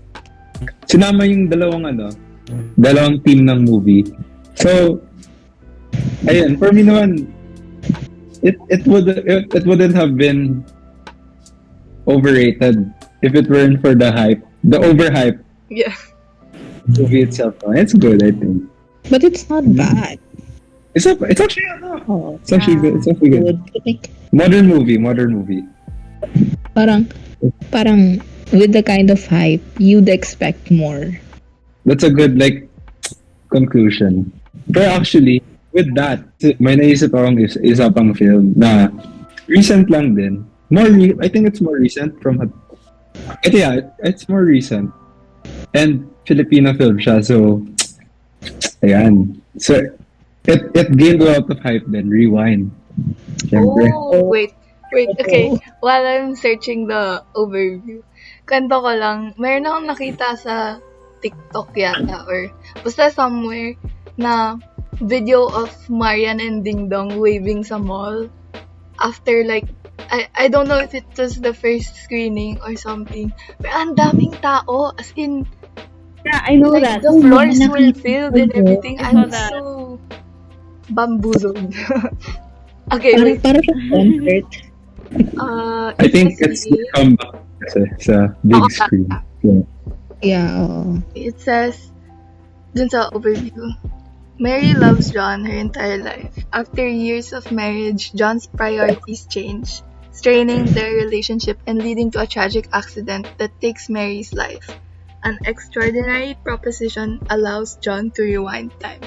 S1: sinama yung dalawang team ng movie. So ayun, for me naman it wouldn't have been overrated if it weren't for the overhype.
S2: Yeah.
S1: Movie itself. It's good, I think.
S4: But it's not bad.
S1: It's actually it's actually good. It's actually good.
S4: Like,
S1: Modern movie.
S4: parang with the kind of hype, you'd expect more.
S1: That's a good, like, conclusion. Pero actually, with that, may naisip akong isa pang film na recent lang din. I think it's more recent it's more recent. And Filipino film siya, so ayan. So it gained a lot of hype then. Rewind. Siyempre.
S2: Oh, wait. Okay. While I'm searching the overview, kwento ko lang, meron akong nakita sa TikTok yata or basta somewhere na video of Marian and Ding Dong waving sa mall after like I don't know if it was the first screening or something. Pero ang daming tao, as in
S3: Yeah, I know
S2: like
S3: that.
S2: the floors were filled and everything.
S3: I
S2: I'm
S3: saw that.
S2: so bamboozled. Okay,
S4: Parang,
S2: wait.
S4: parang sa concert.
S1: I think it's the comeback kasi sa big
S2: Oo,
S1: screen.
S2: tama.
S1: Yeah.
S4: Yeah, oo.
S2: It says, dun sa overview, Mary loves John her entire life. After years of marriage, John's priorities change, straining their relationship and leading to a tragic accident that takes Mary's life. An extraordinary proposition allows John to rewind time.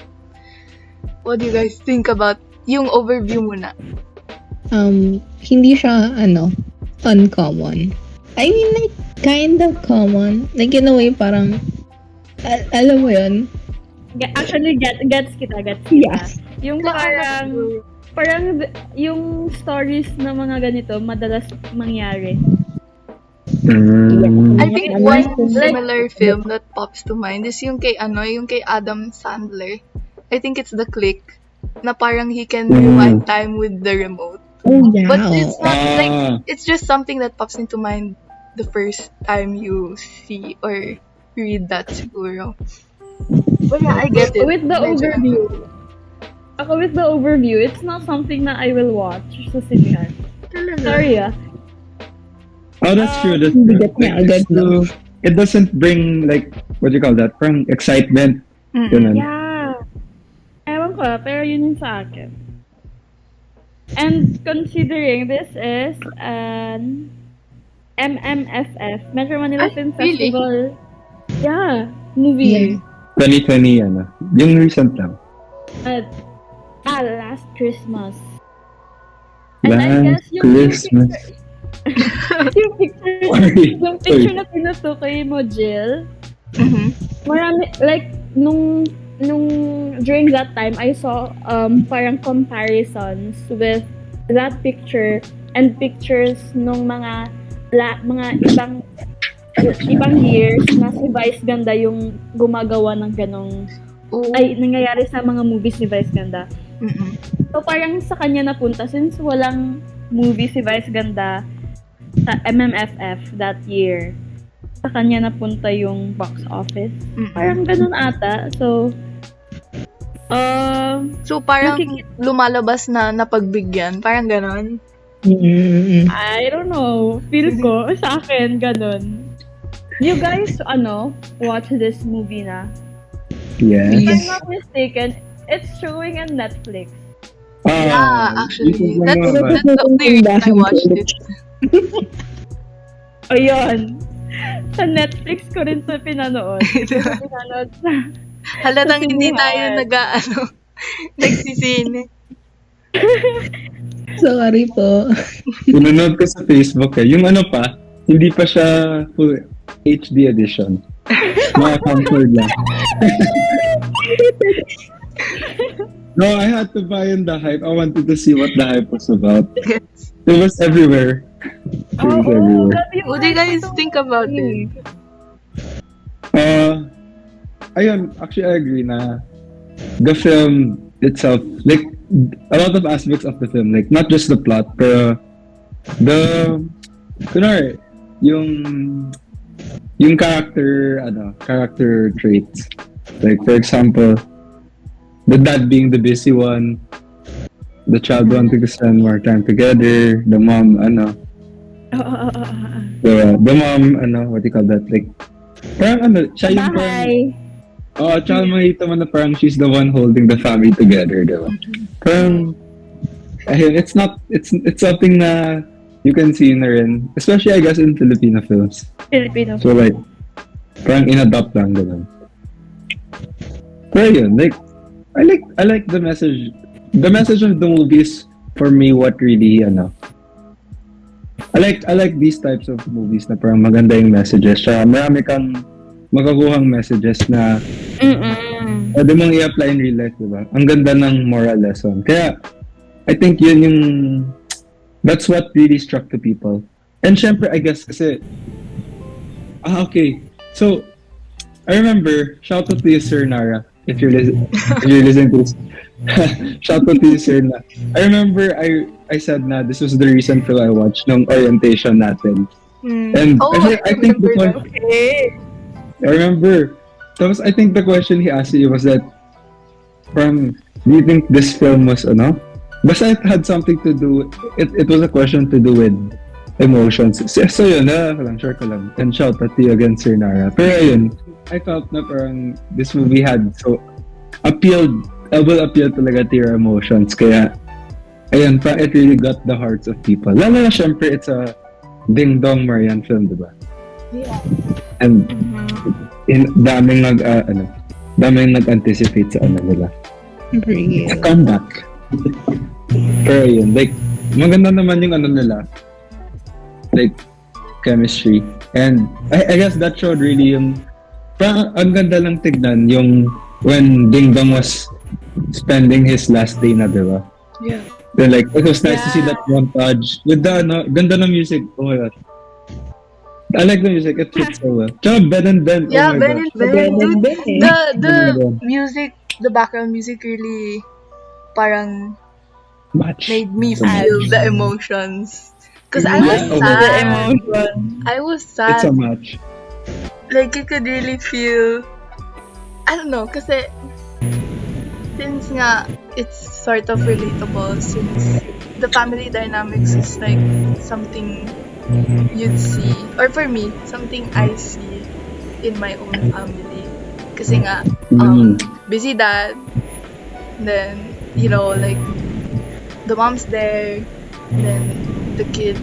S2: What do you guys think about yung overview muna?
S4: Hindi siya, uncommon. I mean, like, kind of common. Like, in a way, parang, alam mo yun?
S3: Actually, gets kita.
S4: Yes.
S3: Yung parang yung stories na mga ganito, madalas mangyari.
S2: I think one similar film that pops to mind is yung kay Adam Sandler. I think it's The Click, na parang he can rewind time with the remote.
S4: Oh, yeah.
S2: But it's not like,
S1: Ah.
S2: it's just something that pops into mind the first time you see or read that siguro. But yeah, I get it.
S3: With the
S2: Medyo-
S3: overview, it's not something that I will watch sa sinihan.
S2: Talaga.
S3: Sorry
S1: Oh, that's true. That's
S4: Hindi
S1: true.
S4: get niya agad, no?
S1: It doesn't bring, like, what do you call that? Parang excitement.
S2: Mm-mm.
S1: Ganun.
S3: Yeah. Ewan ko, pero yun yung sa akin. And considering this is an MMFF, Metro Manila
S2: Ay,
S3: Film
S2: really?
S3: Festival. Yeah, movie.
S1: 2020, yung recent lang.
S3: Last Christmas. And I
S1: Last
S3: guess yung
S1: Christmas.
S3: yung picture,
S1: Sorry.
S3: yung picture na tinutukoy mo, Jill,
S2: Mhm.
S3: marami, like, nung during that time, I saw parang comparisons with that picture and pictures nung mga ibang years na si Vice Ganda yung gumagawa ng ganong
S2: Oo.
S3: nangyayari sa mga movies ni Vice Ganda.
S2: Mm-mm.
S3: So parang sa kanya napunta since walang movie si Vice Ganda sa MMFF that year. Sa kanya napunta yung box office.
S2: Mm-mm.
S3: Parang ganun ata. So
S2: So parang
S3: Nakikita-
S2: lumalabas na napagbigyan, parang ganon.
S3: I don't know. Feel ko sa akin ganun. You guys watch this movie na?
S1: Yes.
S3: If I'm not mistaken, it's showing on Netflix.
S2: Yeah, actually.
S1: recent lang
S2: That's
S1: naman.
S2: the only reason I watched it.
S3: Ayun. Sa Netflix ko rin sa pinanood. Pinanood sa
S2: Halatang hindi tayo
S3: Sinehan.
S2: nagsisine.
S4: Sorry po.
S1: Pinanood ko sa Facebook yung hindi pa siya full HD edition. Mga comfort lang. No, I had to buy in the hype. I wanted to see what the hype was about. It was everywhere. It was everywhere.
S2: What do you guys think about it?
S1: Ayun, actually I agree na the film itself, like a lot of aspects of the film, like not just the plot, pero kunwari, yung character traits. Like for example, the dad being the busy one, the child wanting to spend more time together, the mom, the mom, what do you call that? Like, parang siya yung parang,
S3: Bye.
S1: tsaka makita mo na parang she's the one holding the family together, diba? Parang, ayun, it's something na you can see na rin, especially I guess in Filipino films.
S3: Filipino.
S1: So like, parang in-adopt lang, diba? Pero yun, like, I like the message. The message of the movies for me, what really, I like these types of movies na parang maganda yung messages. Siya, marami kang makakuhang messages na pwede mong i-apply in real life, diba? Ang ganda ng moral lesson. Kaya, I think yun yung, that's what really struck to people. And syempre, I guess, kasi, okay. So, I remember, shout out to you, Sir Nara, if you're listening to this. Shout out to you, Sir Na. I remember, I said na this was the reason for I watched nung orientation natin. And I think the one, I remember. Tapos I think the question he asked you was that, do you think this film was, basta it had something to do, it was a question to do with emotions. So yun, share ko lang. And shout out to you again, Sir Nara. Pero yun, I felt na parang this movie had will appeal talaga to your emotions. Kaya, ayun, it really got the hearts of people. Lalo na syempre, it's a Ding Dong Marian film, diba?
S2: Yeah.
S1: And daming nag-anticipate sa nila.
S4: Real.
S1: Sa comeback. Pero yun, like, maganda naman yung nila. Like, chemistry. And I guess that showed really yung, parang ang ganda lang tignan yung when Ding Dong was spending his last day na, diba?
S2: Yeah.
S1: Then like, it was nice to see that montage with the, ganda ng music. Oh my God. I like the music. It fits so well. Tsaka Ben and Ben.
S2: Yeah,
S1: oh my
S2: Ben
S1: gosh.
S2: and Ben.
S4: Ben and
S2: Dude,
S4: Ben.
S2: the music, the background music really parang
S1: Match.
S2: made me
S1: So
S2: feel
S1: much.
S2: the emotions. Because I
S1: Yeah.
S2: was
S1: Oh,
S2: sad. I was
S1: It's a
S2: sad.
S1: match.
S2: Like, you could really feel, I don't know, kasi since nga, it's sort of relatable since the family dynamics is like something you'd see, or for me, something I see in my own family. Kasi nga, busy dad, then, like, the mom's there, then the kid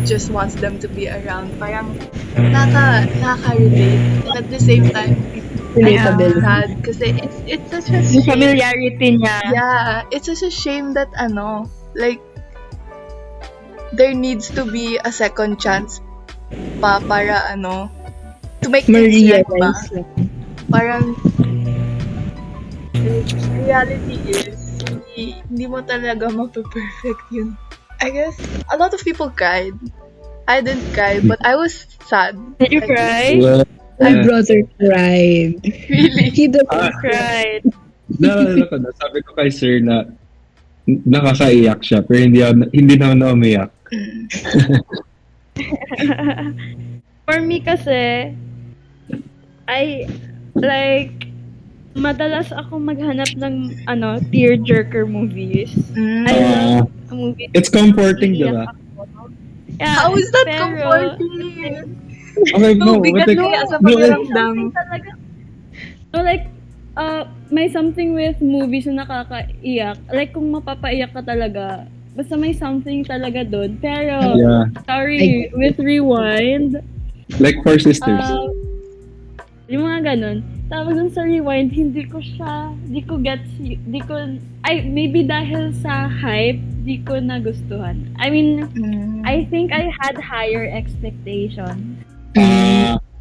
S2: just wants them to be around. Parang, nakaka-relate. And at the same time, I'm
S4: Relatable.
S2: sad kasi it's such a
S3: Yung
S2: shame.
S3: familiarity niya.
S2: Yeah, it's such a shame that like, there needs to be a second chance pa para to make things right ba?
S4: Ma-realize lang.
S2: Parang reality is hindi mo talaga mape-perfect yun. I guess a lot of people cried. I didn't cry, but I was sad.
S3: Did you
S2: Like,
S3: cry?
S1: Well,
S4: My brother cried.
S2: Really?
S4: He doesn't
S3: Cried.
S1: naalala ko na, sabi ko kay Sir na nakakaiyak siya, pero hindi naman na umiyak.
S3: For me kasi, madalas ako maghanap ng tearjerker movies. I love movies.
S1: It's comforting, diba?
S3: Yeah,
S2: How is that
S3: pero,
S2: comforting?
S1: Okay,
S2: No,
S1: no,
S2: bigat
S1: like,
S2: kaya sa
S1: no,
S2: pakiramdam.
S3: talaga. So like, may something with movies na nakakaiyak. Like, kung mapapaiyak ka talaga, basta may something talaga doon. Pero,
S1: yeah,
S3: sorry, with Rewind,
S1: like Four Sisters.
S3: yung mga ganun. Tapos dun sa Rewind, hindi ko gets, maybe dahil sa hype, di ko nagustuhan. I mean, I think I had higher expectations.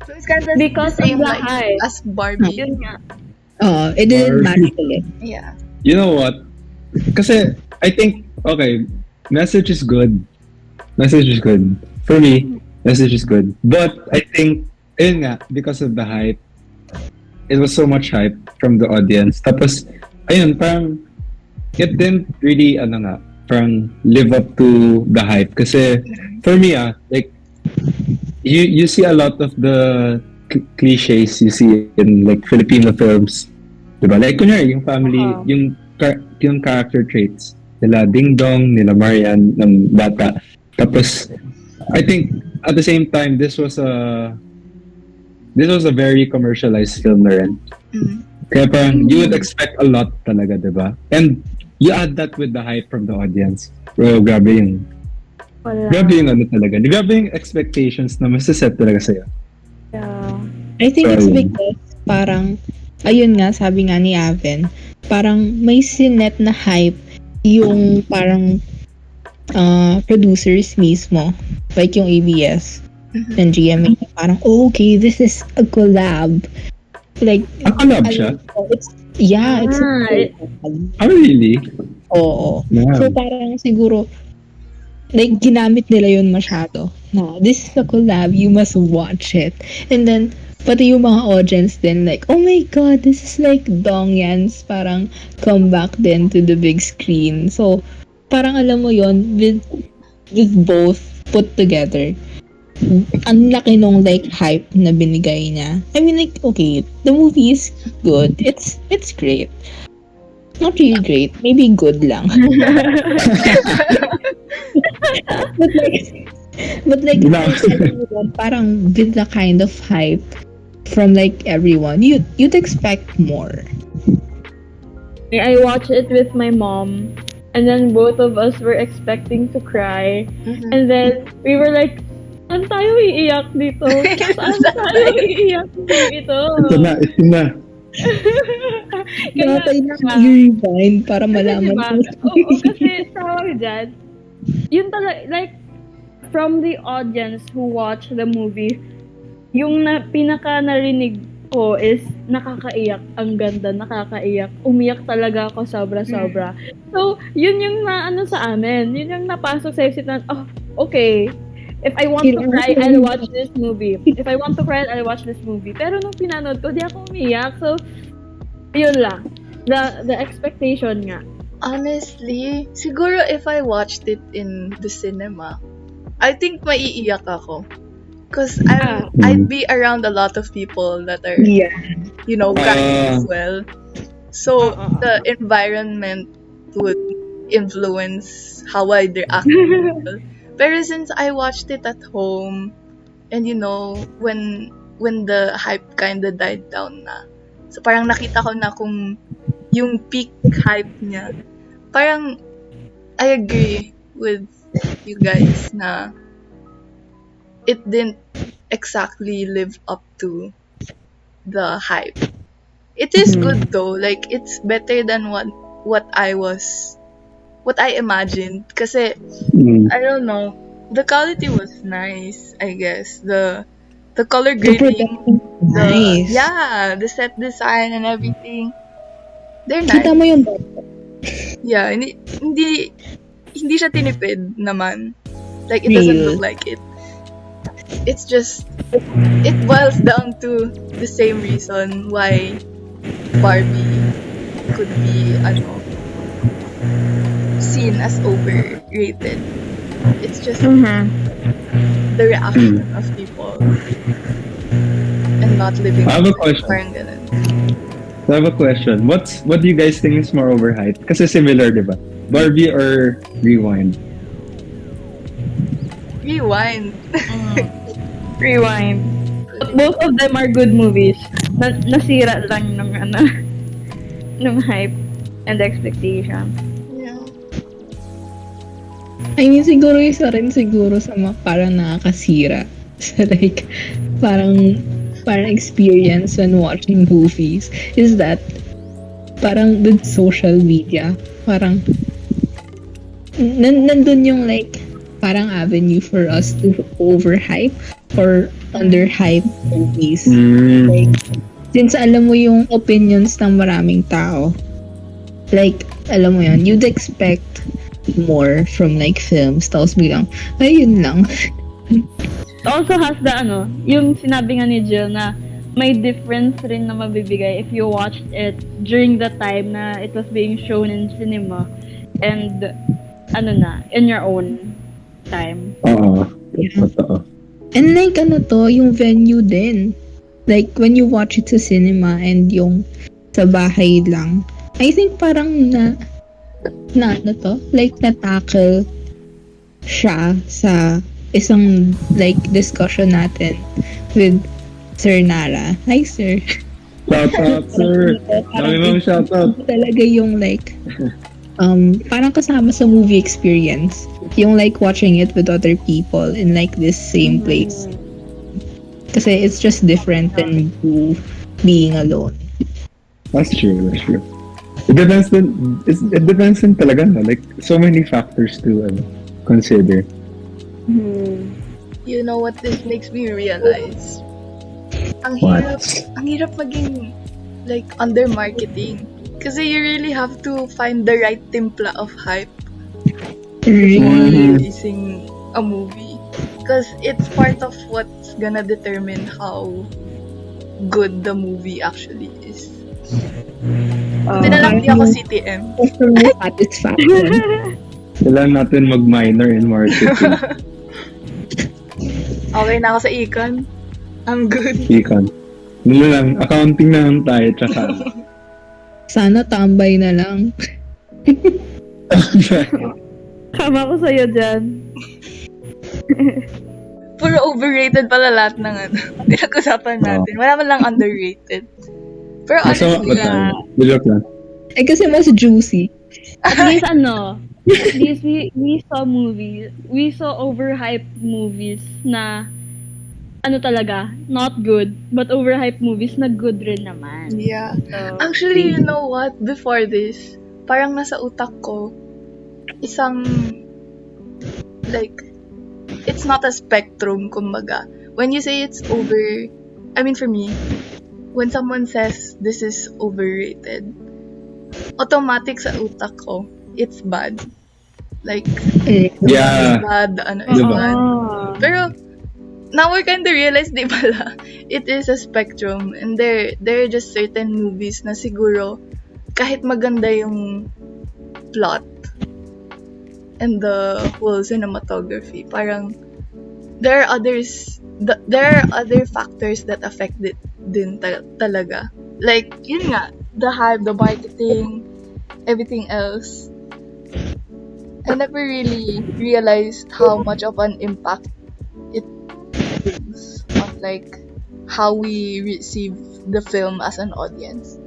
S2: So it's kind of
S3: Because
S2: the same
S3: of the
S2: like
S3: hype.
S2: as Barbie.
S3: Yun nga.
S4: it didn't match ulit.
S2: Yeah.
S1: You know what? Kasi, I think, okay, message is good. Message is good. For me, message is good. But, I think, ayun nga, because of the hype, it was so much hype from the audience. Tapos, ayun, parang, it didn't really, parang live up to the hype. Kasi, for me, like, you see a lot of the cliches you see in, like, Filipino films. Diba? Like, kunyari, yung family, yung character traits nila Ding Dong, nila Marian, ng bata. Tapos, I think, at the same time, this was a very commercialized film na rin. Kaya parang, you would expect a lot talaga, diba? And, you add that with the hype from the audience. Bro, grabe yung talaga. Grabe yung expectations na masaset talaga sa'yo.
S3: Yeah.
S4: I think it's
S1: Sorry.
S4: because parang ayun nga, sabi nga ni Aven, parang may sinet na hype yung parang producers mismo, like yung ABS and GMA, parang, oh, okay, this is a collab. Like,
S1: A collab siya?
S4: it's a
S3: Ah,
S4: collab.
S1: Oh, really?
S4: Oo.
S1: Yeah.
S4: So, parang siguro, like, ginamit nila yun masyado. Na, this is a collab, you must watch it. And then, pati yung mga audience din, like, oh my god, this is like Dongyan's parang comeback din to the big screen. So, parang alam mo yon with both put together. Ang laki nung like hype na binigay niya. I mean, like, okay, the movie is good. It's great. Not really great. Maybe good lang. but like
S1: No.
S4: parang with the kind of hype from like everyone, you'd expect more.
S3: I watched it with my mom, and then both of us were expecting to cry, and then we were like, saan tayo iiyak dito? Saan tayo iiyak dito?
S1: Ito na.
S3: Kaya,
S4: Dapat lang i-rewind para malaman
S3: diba?
S4: mo.
S3: Oo, kasi tawag dyan, yun talaga, like, from the audience who watched the movie, yung pinaka narinig ko is nakakaiyak, ang ganda, nakakaiyak. Umiyak talaga ako sobra-sobra. So, yun yung naano sa amin. Yun yung napasok sa isip na, oh, okay. If I want to cry, I'll watch this movie. If I want to cry, I'll watch this movie. Pero nung pinanood ko, di ako umiyak. So, yun lang. The expectation nga.
S2: Honestly, siguro if I watched it in the cinema, I think maiiyak ako. Because I'd be around a lot of people that are,
S4: Yeah.
S2: crying as well. So, the environment would influence how I react. Pero since I watched it at home, and when the hype kinda died down na, so parang nakita ko na kung yung peak hype niya, parang I agree with you guys na it didn't exactly live up to the hype. It is good though, like it's better than what I imagined. Kasi I don't know, the quality was nice, I guess. The color grading,
S4: Nice.
S2: the set design and everything, they're nice.
S4: Kita mo yung
S2: Yeah, hindi siya tinipid naman. Like, it doesn't
S4: Real.
S2: look like it. It's just, it boils down to the same reason why Barbie could be, seen as overrated. It's just the reaction of people and not living
S1: I have a
S2: up to it.
S1: question.
S2: Parang ganun.
S1: I have a question. What do you guys think is more overhyped? Kasi similar, di ba? Barbie or Rewind?
S2: Rewind.
S3: Rewind. Both of them are good movies. Nasira lang ng hype and expectation.
S2: Yeah.
S4: I mean, siguro isa rin siguro sa mga parang nakakasira. So, like, parang experience when watching movies is that parang with social media, parang nandun yung like parang avenue for us to overhype or underhype movies. Like, since alam mo yung opinions ng maraming tao, like, alam mo yun, you'd expect more from like films, tapos biglang, ayun lang.
S3: It also has the yung sinabi nga ni Jill na may difference rin na mabibigay if you watched it during the time na it was being shown in cinema and in your own time.
S1: Oo. Totoo.
S4: And like yung venue din. Like when you watch it sa cinema and yung sa bahay lang, I think parang like na-tackle siya sa isang like discussion natin with Sir Nara. Hi, sir.
S1: Shout out, sir. Dami mong shout out.
S4: Talaga yung like parang kasama sa movie experience. Yung like watching it with other people in like this same place. Kasi it's just different than you being alone.
S1: That's true. It depends din talaga, no? Like, so many factors to consider.
S2: You know what this makes me realize? Ang hirap maging like under marketing. Kasi you really have to find the right timpla of hype before releasing a movie. Because it's part of what's gonna determine how good the movie actually is. Buti na lang di ako CTM.
S4: Customer satisfaction.
S1: Kailangan natin mag-minor in marketing.
S2: Okay na ako sa econ. I'm good.
S1: Econ. Ano lang, accounting na lang tayo, tsaka.
S4: Sana tambay na lang.
S3: Kama ko sa'yo dyan.
S2: Puro overrated pala lahat ng pinag-usapan natin. Wala man lang underrated. Pero honestly,
S1: Bilok lang.
S4: Kasi mas juicy.
S3: At least at least we saw movies. We saw overhyped movies na talaga, not good, but overhyped movies na good rin naman.
S2: yeah.
S3: So,
S2: Actually, you know what? Before this, parang nasa utak ko, isang, like, it's not a spectrum, kumbaga. When you say it's for me, when someone says this is overrated, automatic sa utak ko, it's bad. Like,
S1: Yeah.
S2: bad,
S1: Diba?
S2: bad. Pero, now we're kind of realize, di pala, it is a spectrum. And there are just certain movies na siguro, kahit maganda yung plot and the whole cinematography, parang, there are other factors that affect it din talaga. Like, yun nga, the hype, the marketing, everything else. I never really realized how much of an impact it brings on like how we receive the film as an audience.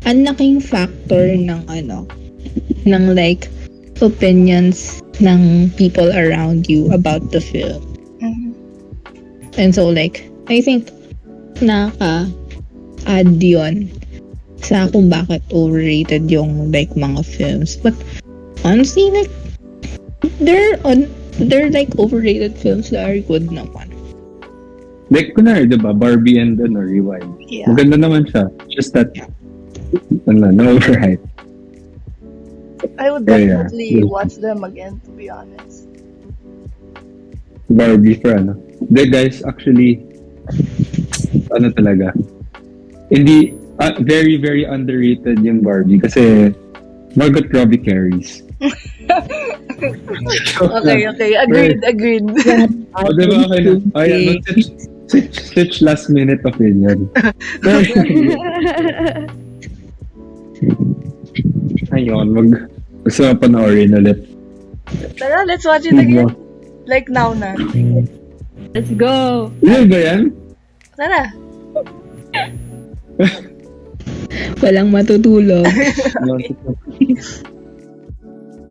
S4: Ang laking factor ng ng like opinions ng people around you about the film.
S2: Mm-hmm.
S4: And so like, I think naka-add yun sa kung bakit overrated yung like mga films. But honestly, like, they're like overrated films that are good naman.
S1: Like, kunwari, diba, Barbie and Rewind.
S2: Yeah.
S1: Maganda naman siya. Just that, no overhype.
S2: I would
S1: Yeah.
S2: definitely watch them again, to be honest.
S1: Barbie for The guys, actually, talaga. Hindi, very, very underrated yung Barbie kasi Margot Robbie carries.
S2: Okay. Agreed.
S1: O, diba, okay na. O, yan, switch last minute opinion. Ayun, gusto na panoorin ulit.
S2: Tara, let's watch it again. Like now na.
S3: let's go!
S1: Yun ba yan?
S2: Tara.
S4: Walang matutulog.